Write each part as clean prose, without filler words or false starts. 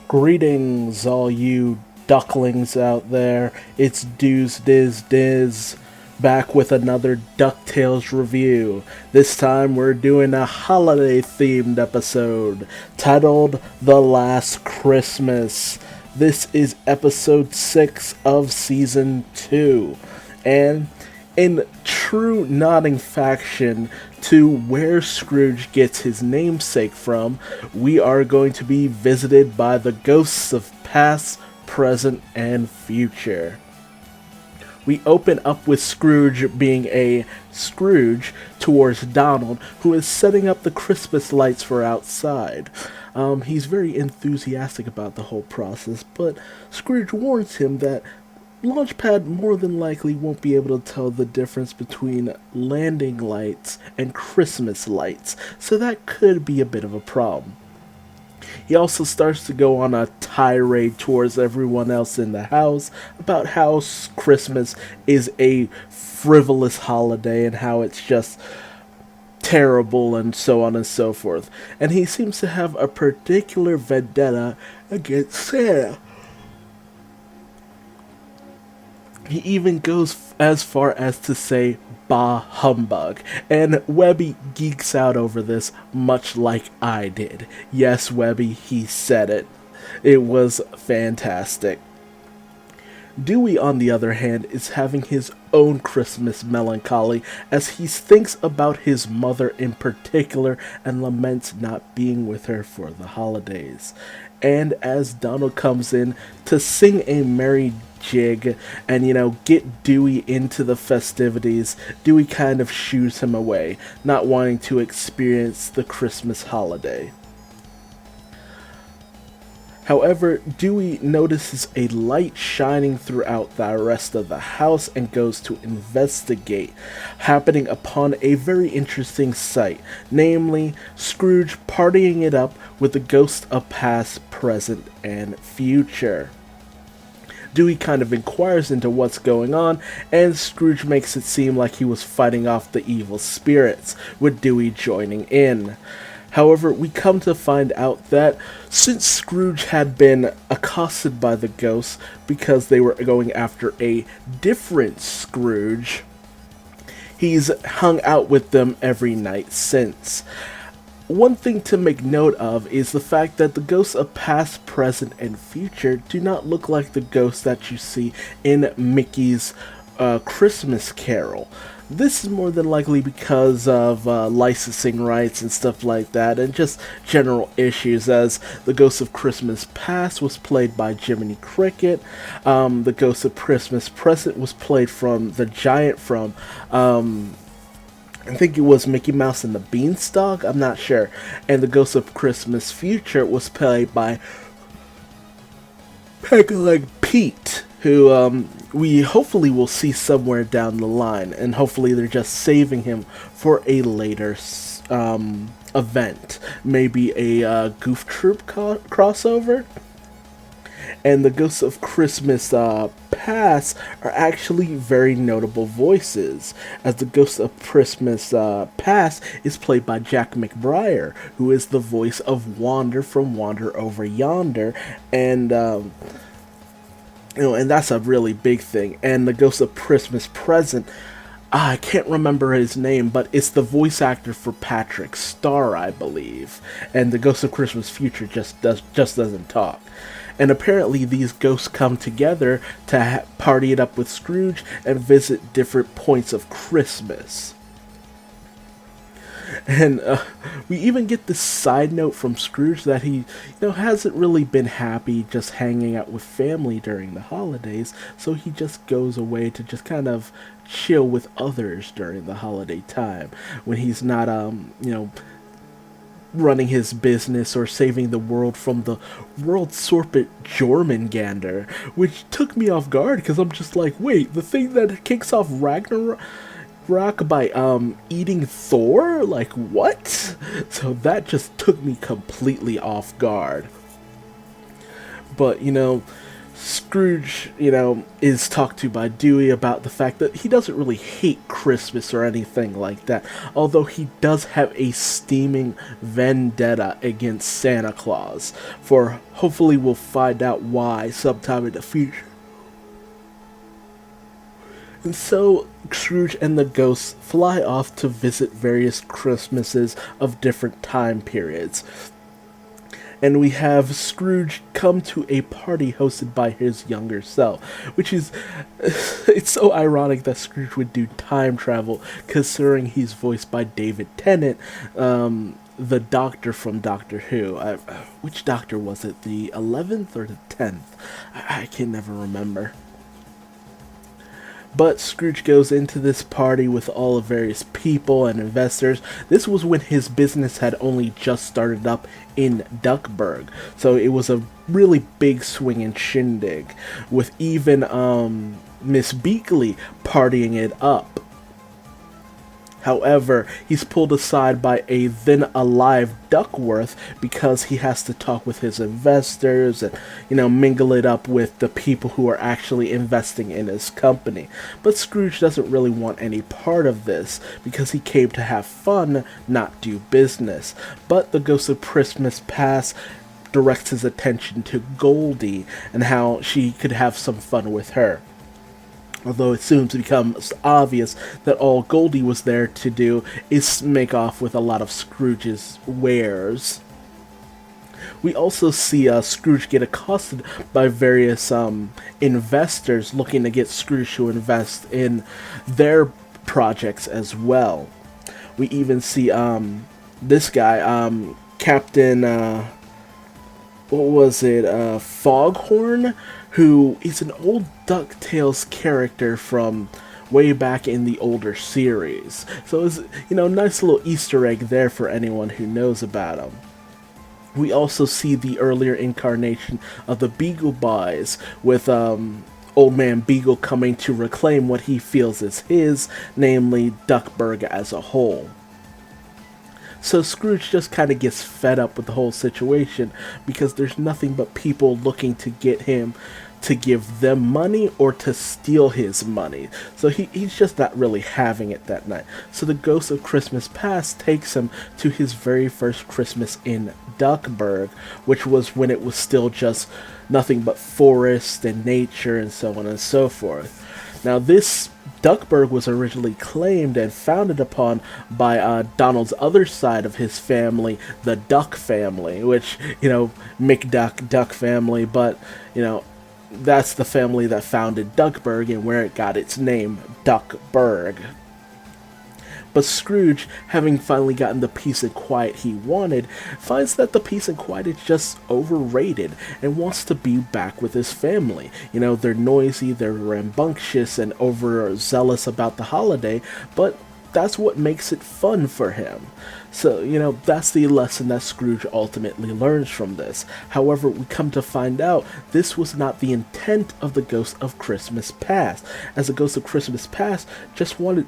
Greetings, all you ducklings out there. It's Duuz-Diz-Din back with another DuckTales review. This time we're doing a holiday themed episode titled The Last Christmas. This is episode 6 of season 2. And in true nodding faction to where Scrooge gets his namesake from, we are going to be visited by the ghosts of past, present, and future. We open up with Scrooge being a Scrooge towards Donald, who is setting up the Christmas lights for outside. He's very enthusiastic about the whole process, but Scrooge warns him that Launchpad more than likely won't be able to tell the difference between landing lights and Christmas lights, so that could be a bit of a problem. He also starts to go on a tirade towards everyone else in the house about how Christmas is a frivolous holiday and how it's just terrible and so on and so forth. And he seems to have a particular vendetta against Santa. He even goes as far as to say, "Bah humbug," and Webby geeks out over this much like I did. Yes, Webby, he said it. It was fantastic. Dewey, on the other hand, is having his own Christmas melancholy as he thinks about his mother in particular and laments not being with her for the holidays. And as Donald comes in to sing a merry jig and, get Dewey into the festivities, Dewey kind of shoos him away, not wanting to experience the Christmas holiday. However, Dewey notices a light shining throughout the rest of the house and goes to investigate, happening upon a very interesting sight, namely Scrooge partying it up with the ghosts of past, present, and future. Dewey kind of inquires into what's going on, and Scrooge makes it seem like he was fighting off the evil spirits, with Dewey joining in. However, we come to find out that since Scrooge had been accosted by the ghosts because they were going after a different Scrooge, he's hung out with them every night since. One thing to make note of is the fact that the ghosts of past, present, and future do not look like the ghosts that you see in Mickey's Christmas Carol. This is more than likely because of licensing rights and stuff like that, and just general issues, as the Ghost of Christmas Past was played by Jiminy Cricket, the Ghost of Christmas Present was played from the giant from, I think it was Mickey Mouse and the Beanstalk, I'm not sure, and the Ghost of Christmas Future was played by Peg-Leg Pete, who we hopefully will see somewhere down the line, and hopefully they're just saving him for a later event, maybe a Goof Troop crossover. And the Ghosts of Christmas Past are actually very notable voices, as the Ghost of Christmas Past is played by Jack McBrayer, who is the voice of Wander from Wander Over Yonder, and and that's a really big thing. And the Ghost of Christmas Present, I can't remember his name, but it's the voice actor for Patrick Star, I believe. And the Ghost of Christmas Future just doesn't talk. And apparently these ghosts come together to party it up with Scrooge and visit different points of Christmas. And we even get this side note from Scrooge that he, hasn't really been happy just hanging out with family during the holidays, so he just goes away to just kind of chill with others during the holiday time, when he's not, running his business or saving the world from the world serpent Jormungandr, which took me off guard, because I'm just like, wait, the thing that kicks off Ragnarok by eating Thor? Like, what? So that just took me completely off guard. But, Scrooge, is talked to by Dewey about the fact that he doesn't really hate Christmas or anything like that, although he does have a steaming vendetta against Santa Claus, for hopefully we'll find out why sometime in the future. And so Scrooge and the ghosts fly off to visit various Christmases of different time periods. And we have Scrooge come to a party hosted by his younger self, which is, it's so ironic that Scrooge would do time travel, considering he's voiced by David Tennant, the Doctor from Doctor Who. Which Doctor was it, the 11th or the 10th? I can never remember. But Scrooge goes into this party with all of various people and investors. This was when his business had only just started up in Duckburg, so it was a really big swinging shindig, with even Miss Beakley partying it up. However, he's pulled aside by a then alive Duckworth because he has to talk with his investors and, mingle it up with the people who are actually investing in his company. But Scrooge doesn't really want any part of this because he came to have fun, not do business. But the Ghost of Christmas Past directs his attention to Goldie and how she could have some fun with her. Although it soon becomes obvious that all Goldie was there to do is make off with a lot of Scrooge's wares. We also see Scrooge get accosted by various investors looking to get Scrooge to invest in their projects as well. We even see this guy, Captain, Foghorn, who is an old DuckTales character from way back in the older series. So it's, nice little Easter egg there for anyone who knows about him. We also see the earlier incarnation of the Beagle Boys, with Old Man Beagle coming to reclaim what he feels is his, namely Duckburg as a whole. So Scrooge just kind of gets fed up with the whole situation because there's nothing but people looking to get him to give them money or to steal his money. So he's just not really having it that night. So the Ghost of Christmas Past takes him to his very first Christmas in Duckburg, which was when it was still just nothing but forest and nature and so on and so forth. Now this Duckburg was originally claimed and founded upon by Donald's other side of his family, the Duck family, which, McDuck, Duck family, but, that's the family that founded Duckburg and where it got its name, Duckburg. But Scrooge, having finally gotten the peace and quiet he wanted, finds that the peace and quiet is just overrated and wants to be back with his family. They're noisy, they're rambunctious, and overzealous about the holiday, but that's what makes it fun for him. So, that's the lesson that Scrooge ultimately learns from this. However, we come to find out this was not the intent of the Ghost of Christmas Past, as the Ghost of Christmas Past just wanted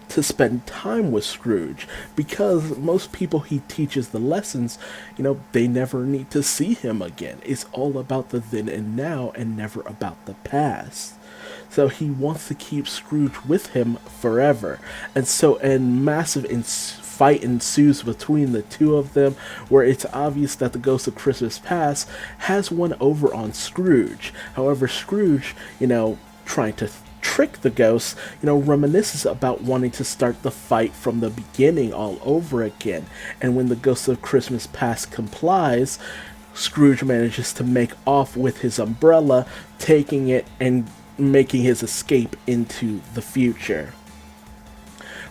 to spend time with Scrooge, because most people he teaches the lessons, they never need to see him again. It's all about the then and now and never about the past. So he wants to keep Scrooge with him forever. And so a massive fight ensues between the two of them, where it's obvious that the Ghost of Christmas Past has won over on Scrooge. However, Scrooge, trying to trick the ghost, reminisces about wanting to start the fight from the beginning all over again. And when the Ghost of Christmas Past complies, Scrooge manages to make off with his umbrella, taking it and making his escape into the future.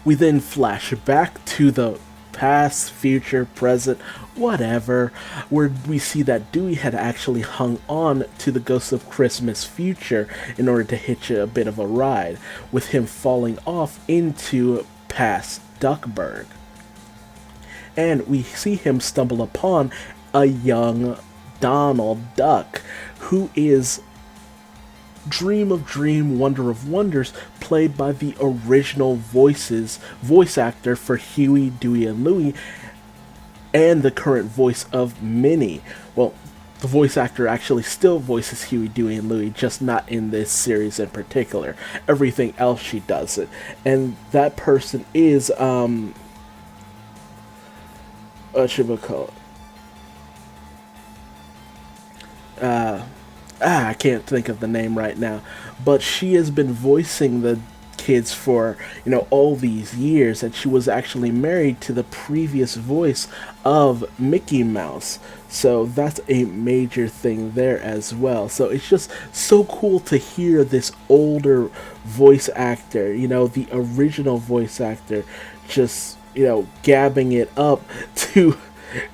We then flash back to the past, future, present, whatever, where we see that Dewey had actually hung on to the Ghost of Christmas Future in order to hitch a bit of a ride, with him falling off into past Duckburg. And we see him stumble upon a young Donald Duck, who is Dream of Dream, Wonder of Wonders, played by the original voice actor for Huey, Dewey, and Louie, and the current voice of Minnie. Well, the voice actor actually still voices Huey, Dewey, and Louie, just not in this series in particular. Everything else she does it. And that person is, what should we call it? I can't think of the name right now. But she has been voicing the kids for, all these years, and she was actually married to the previous voice of Mickey Mouse. So that's a major thing there as well. So it's just so cool to hear this older voice actor, the original voice actor, just, gabbing it up to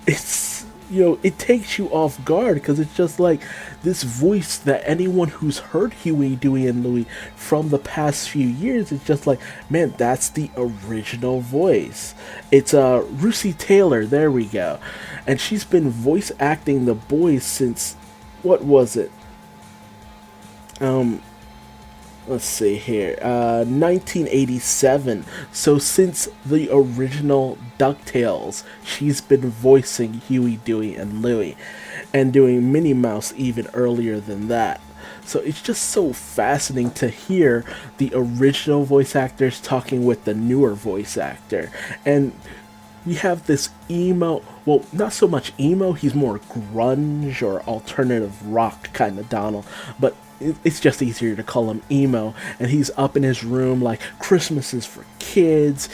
it's it takes you off guard because it's just like this voice that anyone who's heard Huey, Dewey, and Louie from the past few years, it's just like, man, that's the original voice. It's Russi Taylor, there we go. And she's been voice acting the boys since, what was it? Let's see here, 1987. So since the original DuckTales, she's been voicing Huey, Dewey, and Louie, and doing Minnie Mouse even earlier than that. So it's just so fascinating to hear the original voice actors talking with the newer voice actor. And we have this emo, well, not so much emo, he's more grunge or alternative rock kind of Donald, but it's just easier to call him emo. And he's up in his room like, Christmas is for kids,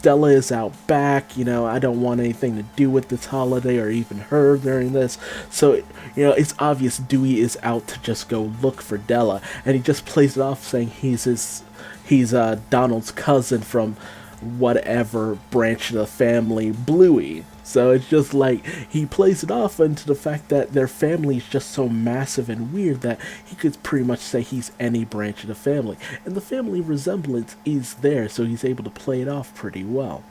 Della is out back, I don't want anything to do with this holiday or even her during this. So, it's obvious Dewey is out to just go look for Della, and he just plays it off saying he's Donald's cousin from whatever branch of the family, Bluey. So it's just like he plays it off into the fact that their family is just so massive and weird that he could pretty much say he's any branch of the family. And the family resemblance is there, so he's able to play it off pretty well.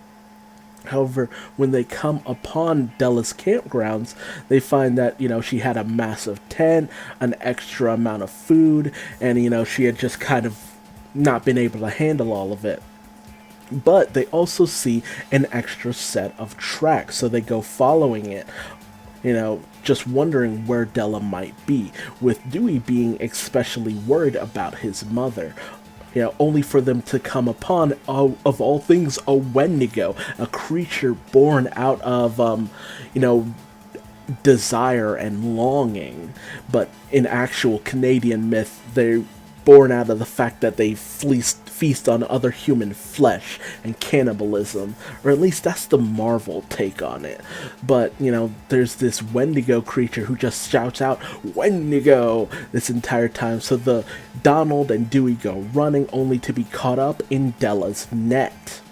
However, when they come upon Della's campgrounds, they find that, she had a massive tent, an extra amount of food, and, she had just kind of not been able to handle all of it. But they also see an extra set of tracks, so they go following it, just wondering where Della might be, with Dewey being especially worried about his mother. Only for them to come upon, of all things, a Wendigo, a creature born out of, desire and longing. But in actual Canadian myth, they're born out of the fact that they feast on other human flesh and cannibalism, or at least that's the Marvel take on it. But, there's this Wendigo creature who just shouts out, Wendigo, this entire time, so the Donald and Dewey go running only to be caught up in Della's net.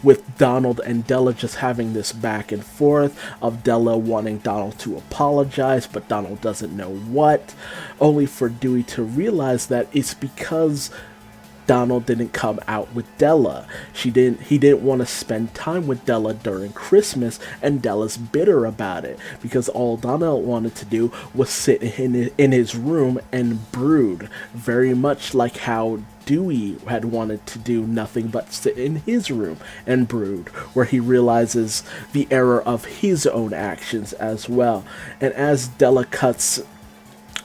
With Donald and Della just having this back and forth of Della wanting Donald to apologize, but Donald doesn't know what, only for Dewey to realize that it's because Donald didn't come out with Della. He didn't want to spend time with Della during Christmas, and Della's bitter about it, because all Donald wanted to do was sit in his room and brood, very much like how Dewey had wanted to do nothing but sit in his room and brood, where he realizes the error of his own actions as well. And as Della cuts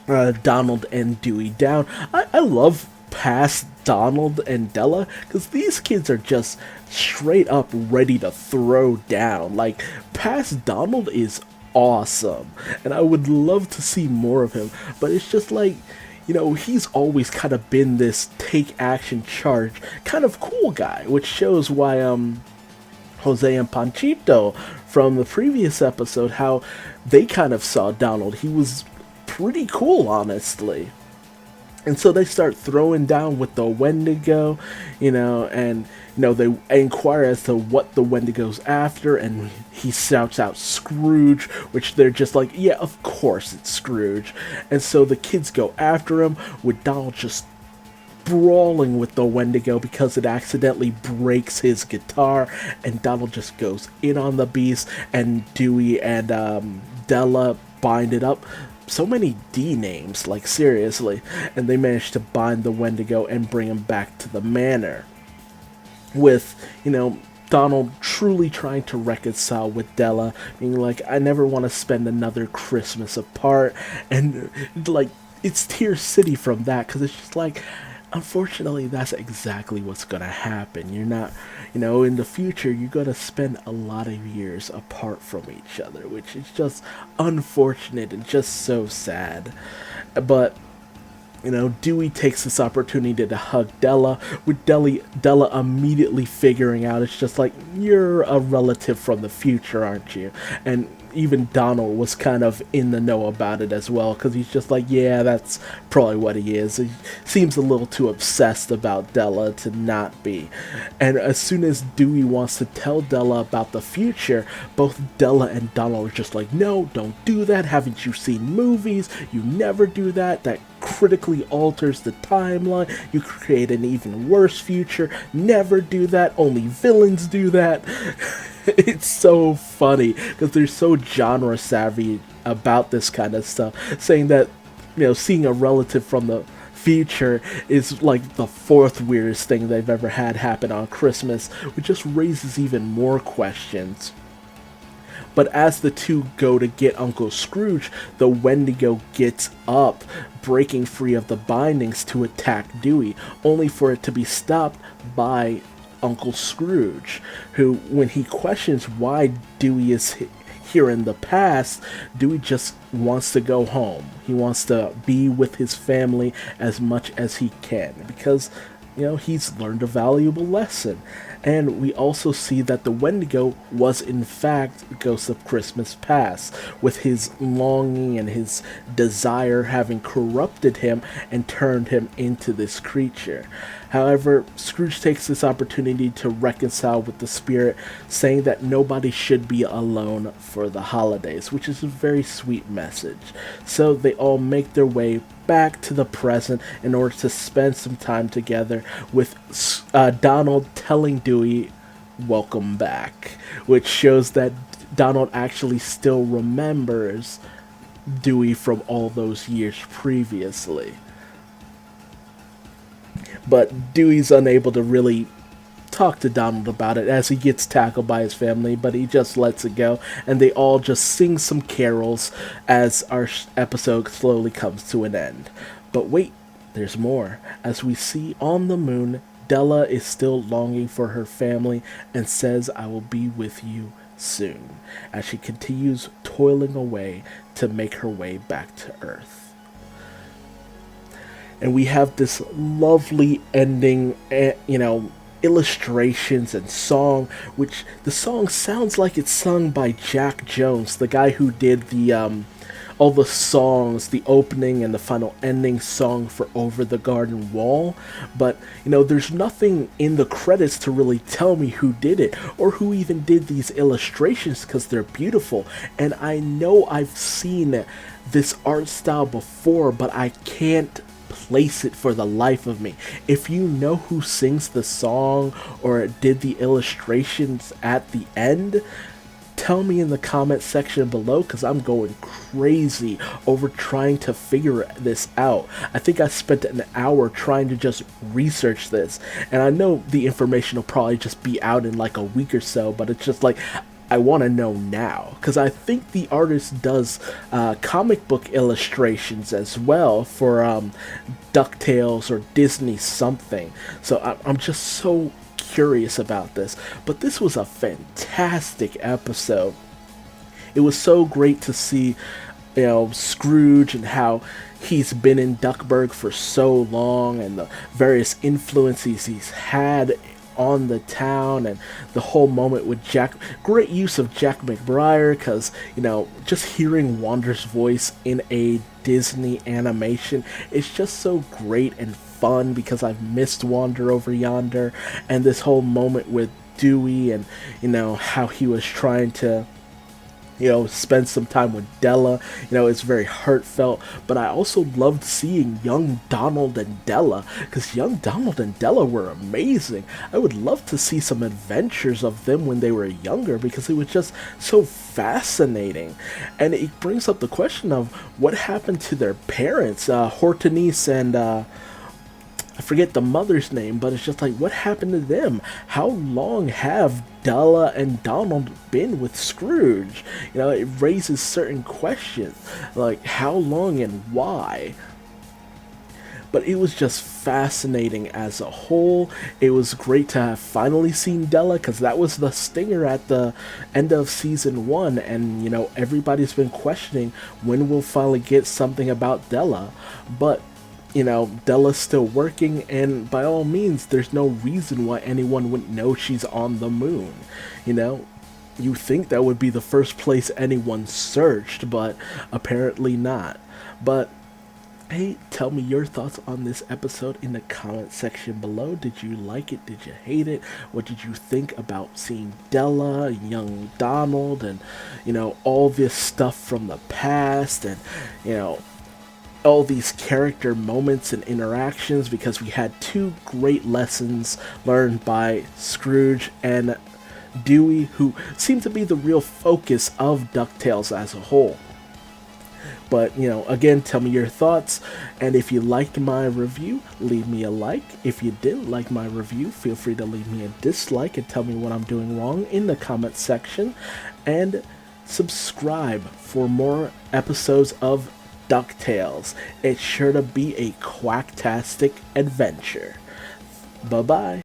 Donald and Dewey down, I love past Donald and Della, because these kids are just straight up ready to throw down. Like, past Donald is awesome, and I would love to see more of him, but it's just like, he's always kind of been this take action charge kind of cool guy, which shows why Jose and Panchito from the previous episode, how they kind of saw Donald. He was pretty cool, honestly. And so they start throwing down with the Wendigo, and, they inquire as to what the Wendigo's after, and he shouts out Scrooge, which they're just like, yeah, of course it's Scrooge. And so the kids go after him, with Donald just brawling with the Wendigo because it accidentally breaks his guitar, and Donald just goes in on the beast, and Dewey and Della bind it up. So many D names, like seriously, and they manage to bind the Wendigo and bring him back to the manor. With, Donald truly trying to reconcile with Della, being like, I never want to spend another Christmas apart, and like it's Tear City from that, because it's just like, unfortunately, that's exactly what's gonna happen. You're not, in the future, you're gonna spend a lot of years apart from each other, which is just unfortunate and just so sad. But Dewey takes this opportunity to hug Della, with Della immediately figuring out it's just like, you're a relative from the future, aren't you? And even Donald was kind of in the know about it as well, because he's just like, yeah, that's probably what he is. He seems a little too obsessed about Della to not be. And as soon as Dewey wants to tell Della about the future, both Della and Donald are just like, no, don't do that. Haven't you seen movies? You never do that. That critically alters the timeline. You create an even worse future. Never do that. Only villains do that. It's so funny because they're so genre savvy about this kind of stuff, saying that seeing a relative from the future is like the fourth weirdest thing they've ever had happen on Christmas, which just raises even more questions. But as the two go to get Uncle Scrooge, the Wendigo gets up, breaking free of the bindings to attack Dewey, only for it to be stopped by Uncle Scrooge, who, when he questions why Dewey is here in the past, Dewey just wants to go home. He wants to be with his family as much as he can, because he's learned a valuable lesson. And we also see that the Wendigo was in fact Ghost of Christmas Past, with his longing and his desire having corrupted him and turned him into this creature. However, Scrooge takes this opportunity to reconcile with the spirit, saying that nobody should be alone for the holidays, which is a very sweet message. So they all make their way back to the present in order to spend some time together, with Donald telling Dewey, welcome back, which shows that Donald actually still remembers Dewey from all those years previously. But Dewey's unable to really talk to Donald about it as he gets tackled by his family, but he just lets it go, and they all just sing some carols as our episode slowly comes to an end. But wait, there's more. As we see on the moon, Della is still longing for her family and says, I will be with you soon, as she continues toiling away to make her way back to Earth. And we have this lovely ending, illustrations and song, which the song sounds like it's sung by Jack Jones, the guy who did the all the songs, the opening and the final ending song for Over the Garden Wall. But there's nothing in the credits to really tell me who did it or who even did these illustrations, because they're beautiful, and I know I've seen this art style before, but I can't place it for the life of me. If you know who sings the song or did the illustrations at the end, tell me in the comment section below, because I'm going crazy over trying to figure this out. I think I spent an hour trying to just research this, and I know the information will probably just be out in like a week or so, but it's just like, I want to know now, because I think the artist does comic book illustrations as well for DuckTales or Disney something. So I'm just so curious about this. But this was a fantastic episode. It was so great to see, Scrooge and how he's been in Duckburg for so long, and the various influences he's had on the town, and the whole moment with Jack. Great use of Jack McBrayer, because just hearing Wander's voice in a Disney animation is just so great and fun, because I've missed Wander over yonder. And this whole moment with Dewey, and how he was trying to spend some time with Della. It's very heartfelt. But I also loved seeing young Donald and Della, because young Donald and Della were amazing. I would love to see some adventures of them when they were younger, because it was just so fascinating. And it brings up the question of what happened to their parents, Hortense and I forget the mother's name, but it's just like, what happened to them? How long have Della and Donald been with Scrooge? You know, it raises certain questions, like how long and why. But it was just fascinating as a whole. It was great to have finally seen Della, because that was the stinger at the end of season 1, and you know, everybody's been questioning when we'll finally get something about Della. But you know, Della's still working, and by all means, there's no reason why anyone wouldn't know she's on the moon. You know, you think that would be the first place anyone searched, but apparently not. But hey, tell me your thoughts on this episode in the comment section below. Did you like it? Did you hate it? What did you think about seeing Della, young Donald, and, you know, all this stuff from the past, and, you know, all these character moments and interactions, because we had two great lessons learned by Scrooge and Dewey, who seem to be the real focus of DuckTales as a whole. But, you know, again, tell me your thoughts, and if you liked my review, leave me a like. If you didn't like my review, feel free to leave me a dislike and tell me what I'm doing wrong in the comment section, and subscribe for more episodes of DuckTales. It's sure to be a quacktastic adventure. Bye-bye.